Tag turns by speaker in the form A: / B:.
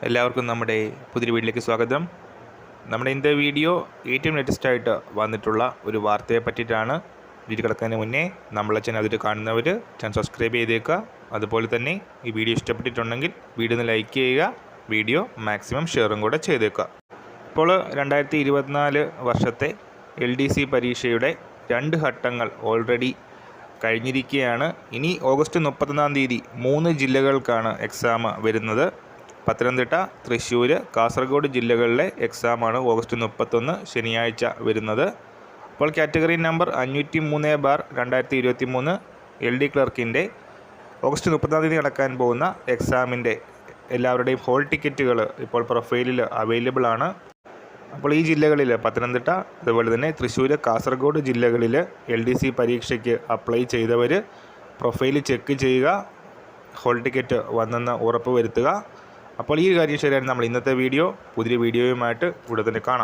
A: എല്ലാവർക്കും നമ്മുടെ പുതിയ വീഡിയോയിലേക്ക് സ്വാഗതം. നമ്മുടെ ഇന്നത്തെ വീഡിയോ ഏറ്റവും ലേറ്റസ്റ്റ് ആയിട്ട് വന്നിട്ടുള്ള ഒരു വാർത്തയെ പറ്റിയിട്ടാണ്. വീഡിയോ കിടക്കുന്നതിന് മുന്നേ നമ്മളെ ചാനൽ അതിൽ കാണുന്നവർ ചാനൽ സബ്സ്ക്രൈബ് ചെയ്തേക്കുക. അതുപോലെ തന്നെ ഈ വീഡിയോ ഇഷ്ടപ്പെട്ടിട്ടുണ്ടെങ്കിൽ വീഡിയോ ഒന്ന് ലൈക്ക് ചെയ്യുക, വീഡിയോ മാക്സിമം ഷെയറും കൂടെ ചെയ്തേക്കുക. ഇപ്പോൾ 2024 വർഷത്തെ LDC പരീക്ഷയുടെ 2 ഘട്ടങ്ങൾ ഓൾറെഡി കഴിഞ്ഞിരിക്കുകയാണ്. ഇനി ഓഗസ്റ്റ് 31 3 ജില്ലകൾക്കാണ് എക്സാം വരുന്നത്. പത്തനംതിട്ട, തൃശ്ശൂർ, കാസർഗോഡ് ജില്ലകളിലെ എക്സാമാണ് ഓഗസ്റ്റ് 31 ശനിയാഴ്ച വരുന്നത്. അപ്പോൾ കാറ്റഗറി നമ്പർ 503/2023 LD ക്ലർക്കിൻ്റെ ഓഗസ്റ്റ് 30 നടക്കാൻ പോകുന്ന എക്സാമിൻ്റെ എല്ലാവരുടെയും ഹോൾ ടിക്കറ്റുകൾ ഇപ്പോൾ പ്രൊഫൈലിൽ അവൈലബിൾ ആണ്. അപ്പോൾ ഈ ജില്ലകളിൽ പത്തനംതിട്ട, അതുപോലെ തന്നെ തൃശ്ശൂർ, കാസർഗോഡ് ജില്ലകളിൽ LDC പരീക്ഷയ്ക്ക് അപ്ലൈ ചെയ്തവർ പ്രൊഫൈൽ ചെക്ക് ചെയ്യുക, ഹോൾ ടിക്കറ്റ് വന്നെന്ന് ഉറപ്പ് വരുത്തുക. അപ്പോൾ ഈ കാര്യം ശരിയാണ്. നമ്മൾ ഇന്നത്തെ വീഡിയോ പുതിയ വീഡിയോയുമായിട്ട് ഉടൻ തന്നെ കാണാം.